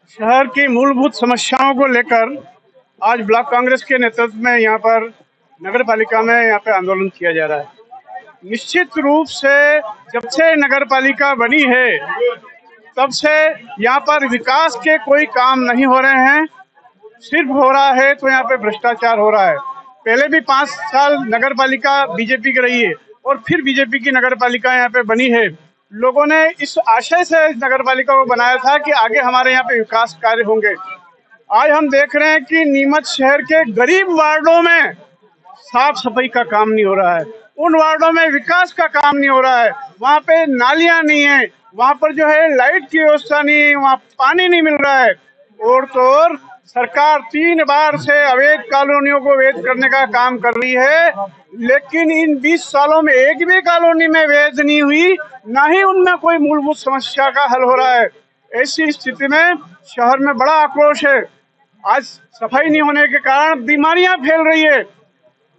शहर की मूलभूत समस्याओं को लेकर आज ब्लॉक कांग्रेस के नेतृत्व में यहाँ पर नगर पालिका में यहाँ पे आंदोलन किया जा रहा है। निश्चित रूप से जब से नगर पालिका बनी है तब से यहाँ पर विकास के कोई काम नहीं हो रहे हैं। सिर्फ हो रहा है तो यहाँ पे भ्रष्टाचार हो रहा है। पहले भी 5 साल नगर पालिका बीजेपी की रही है और फिर बीजेपी की नगर पालिका यहाँ पे बनी है। लोगों ने इस आशय से इस नगर पालिका को बनाया था कि आगे हमारे यहाँ पे विकास कार्य होंगे। आज हम देख रहे हैं कि नीमच शहर के गरीब वार्डों में साफ सफाई का काम नहीं हो रहा है, उन वार्डों में विकास का काम नहीं हो रहा है। वहाँ पे नालियां नहीं है, वहाँ पर जो है लाइट की व्यवस्था नहीं है, वहाँ पानी नहीं मिल रहा है। और तो और सरकार 3 बार से अवैध कॉलोनियों को वैध करने का काम कर रही है, लेकिन इन 20 सालों में एक भी कॉलोनी में वैध नहीं हुई, ना ही उनमें कोई मूलभूत समस्या का हल हो रहा है। ऐसी स्थिति में शहर में बड़ा आक्रोश है। आज सफाई नहीं होने के कारण बीमारियां फैल रही है।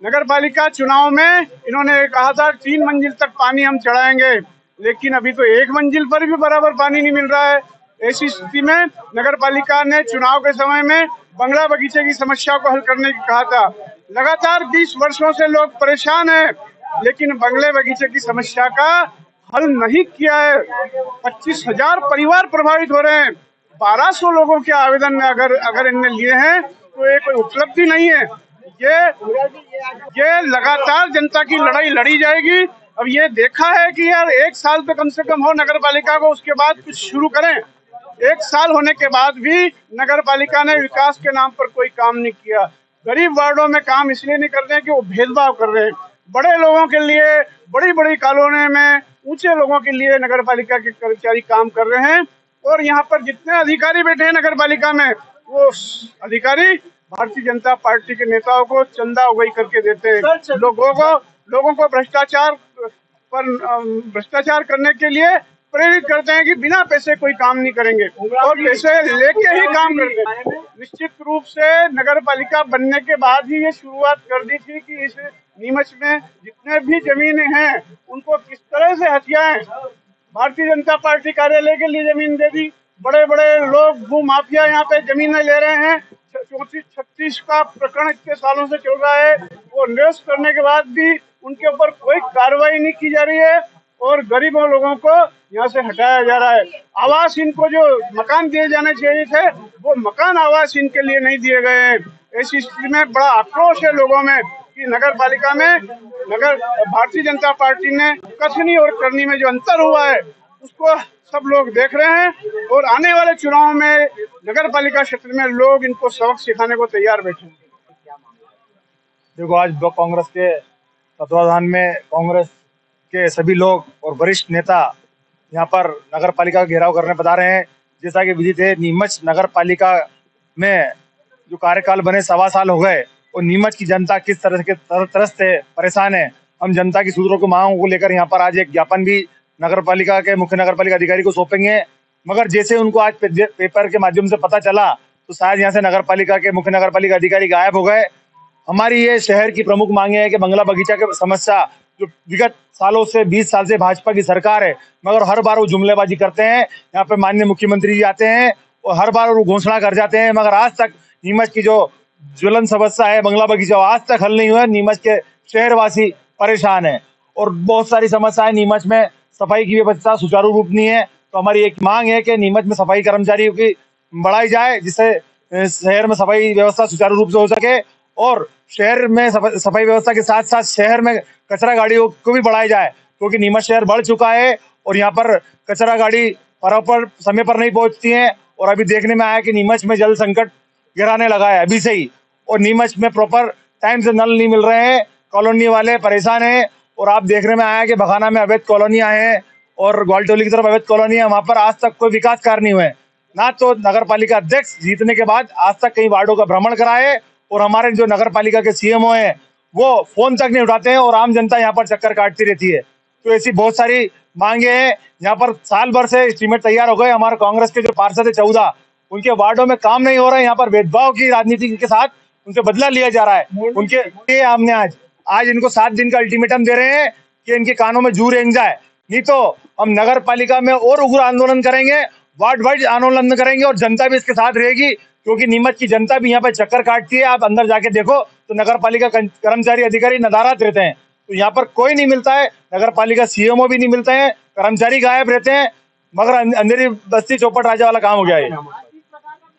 नगर पालिका चुनाव में इन्होंने कहा था 3 मंजिल तक पानी हम चढ़ाएंगे, लेकिन अभी तो 1 मंजिल पर भी बराबर पानी नहीं मिल रहा है। ऐसी स्थिति में नगर पालिका ने चुनाव के समय में बंगला बगीचे की समस्या को हल करने की कहा था। लगातार 20 वर्षों से लोग परेशान हैं, लेकिन बंगले बगीचे की समस्या का हल नहीं किया है। 25,000 परिवार प्रभावित हो रहे हैं। 1200 लोगों के आवेदन अगर इनने लिए हैं तो ये कोई उपलब्धि नहीं है। ये लगातार जनता की लड़ाई लड़ी जाएगी। अब ये देखा है कि यार 1 साल तो कम से कम हो नगर पालिका को, उसके बाद कुछ शुरू करें। 1 साल होने के बाद भी नगर पालिका ने विकास के नाम पर कोई काम नहीं किया। गरीब वार्डों में काम इसलिए नहीं कर रहे हैं कि वो भेदभाव कर रहे हैं। बड़े लोगों के लिए बड़ी बड़ी कॉलोनी में ऊंचे लोगों के लिए नगर पालिका के कर्मचारी काम कर रहे हैं। और यहाँ पर जितने अधिकारी बैठे हैं नगर पालिका में, वो अधिकारी भारतीय जनता पार्टी के नेताओं को चंदा उगाही करके देते हैं। लोगों को भ्रष्टाचार करने के लिए प्रेरित करते हैं कि बिना पैसे कोई काम नहीं करेंगे और पैसे लेके ही काम करते हैं। निश्चित रूप से नगर पालिका बनने के बाद ही ये शुरुआत कर दी थी कि इस नीमच में जितने भी जमीनें हैं उनको किस तरह से हथियाएं। भारतीय जनता पार्टी कार्यालय के लिए जमीन दे दी। बड़े बड़े लोग भू माफिया यहाँ पे जमीनें ले रहे हैं। 34-36 का प्रकरण इतने सालों से चल रहा है। वो निरस्त करने के बाद भी उनके ऊपर कोई कार्रवाई नहीं की जा रही है और गरीबों लोगों को यहाँ से हटाया जा रहा है। आवास इनको जो मकान दिए जाने चाहिए थे, वो मकान आवास इनके लिए नहीं दिए गए हैं। ऐसी स्थिति में बड़ा आक्रोश है लोगों में कि नगर पालिका में भारतीय जनता पार्टी ने कथनी और करनी में जो अंतर हुआ है उसको सब लोग देख रहे हैं और आने वाले चुनाव में नगर पालिका क्षेत्र में लोग इनको सबक सिखाने को तैयार बैठे हैं। देखो, आज ब्लॉक कांग्रेस के तत्वाधान में कांग्रेस के सभी लोग और वरिष्ठ नेता यहाँ पर नगर पालिका का घेराव करने पधारे हैं। जैसा कि विदित है, नीमच नगर पालिका में जो कार्यकाल बने 1.25 साल हो गए और नीमच की जनता किस तरह से परेशान है। हम जनता की सूत्रों की मांगों को लेकर यहाँ पर आज एक ज्ञापन भी नगर पालिका के मुख्य नगर पालिका अधिकारी को सौंपेंगे। मगर जैसे उनको आज पेपर के माध्यम से पता चला तो शायद यहाँ से नगर पालिका के मुख्य नगर पालिका अधिकारी गायब हो गए। हमारी ये शहर की प्रमुख मांगे है कि बंगला बगीचा की समस्या जो विगत सालों से 20 साल से भाजपा की सरकार है, मगर हर बार वो जुमलेबाजी करते हैं। यहाँ पे माननीय मुख्यमंत्री जी आते हैं और हर बार वो घोषणा कर जाते हैं, मगर आज तक नीमच की जो ज्वलन समस्या है बंगला बगीचा आज तक हल नहीं हुआ। नीमच के शहरवासी परेशान है और बहुत सारी समस्याएं नीमच में सफाई की व्यवस्था सुचारू रूप नहीं है। तो हमारी एक मांग है कि नीमच में सफाई कर्मचारियों की बढ़ाई जाए, जिससे शहर में सफाई व्यवस्था सुचारू रूप से हो सके और शहर में सफाई व्यवस्था के साथ साथ शहर में कचरा गाड़ियों को भी बढ़ाया जाए, क्योंकि नीमच शहर बढ़ चुका है और यहाँ पर कचरा गाड़ी प्रॉपर समय पर नहीं पहुंचती है। और अभी देखने में आया कि नीमच में जल संकट गिराने लगा है अभी से ही, और नीमच में प्रॉपर टाइम से नल नहीं मिल रहे हैं। कॉलोनी वाले परेशान हैं और आप देखने में आया कि बखाना में अवैध कॉलोनियां हैं और ग्वालटोली की तरफ अवैध कॉलोनी है। वहां पर आज तक कोई विकास कार्य नहीं हुए। ना तो नगर पालिका अध्यक्ष जीतने के बाद आज तक कई वार्डों का भ्रमण कराए और हमारे जो नगर पालिका के सीएमओ हैं वो फोन तक नहीं उठाते हैं और आम जनता यहाँ पर चक्कर काटती रहती है। तो ऐसी बहुत सारी मांगे हैं। यहाँ पर साल भर से एस्टीमेट तैयार हो गए। हमारे कांग्रेस के जो पार्षद है 14, उनके वार्डों में काम नहीं हो रहा है। यहाँ पर भेदभाव की राजनीति के साथ उनसे बदला लिया जा रहा है। उनके हमने आज इनको 7 दिन का अल्टीमेटम दे रहे हैं कि इनके कानों में जू रेंग जाए, नहीं तो हम नगर पालिका में और उग्र आंदोलन करेंगे। वार्ड वाइज आंदोलन करेंगे और जनता भी इसके साथ रहेगी, क्योंकि नीमच की जनता भी यहाँ पे चक्कर काटती है। आप अंदर जाके देखो तो नगर पालिका कर्मचारी अधिकारी नदारत रहते हैं, तो यहाँ पर कोई नहीं मिलता है। नगर पालिका सीएमओ भी नहीं मिलते हैं, कर्मचारी गायब रहते हैं, मगर अंधेरी बस्ती चौपट राजा वाला काम हो गया है।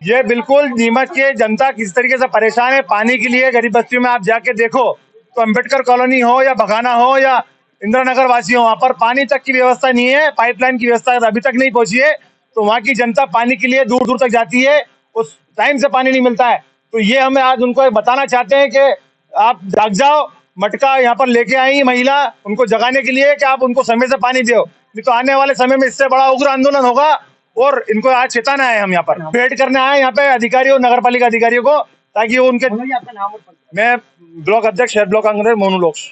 ये बिल्कुल नीमच के जनता किस तरीके से परेशान है पानी के लिए। गरीब बस्तियों में आप जाके देखो तो अम्बेडकर कॉलोनी हो या बघाना हो या इंदिरा नगर वासी हो, वहां पर पानी तक की व्यवस्था नहीं है, पाइपलाइन की व्यवस्था अभी तक नहीं पहुंची है। तो वहां की जनता पानी के लिए दूर दूर तक जाती है, उस टाइम से पानी नहीं मिलता है। तो ये हमें आज उनको बताना चाहते हैं कि आप जाग जाओ, मटका यहाँ पर लेके आई महिला, उनको जगाने के लिए कि आप उनको समय से पानी दो, नहीं तो आने वाले समय में इससे बड़ा उग्र आंदोलन होगा। और इनको आज चेताना है, हम यहाँ पर भेंट करने आए यहाँ पे अधिकारियों, नगर पालिका अधिकारियों को, ताकि वो उनके। मैं ब्लॉक अध्यक्ष, शहर ब्लॉक कांग्रेस मोनू लोक्स।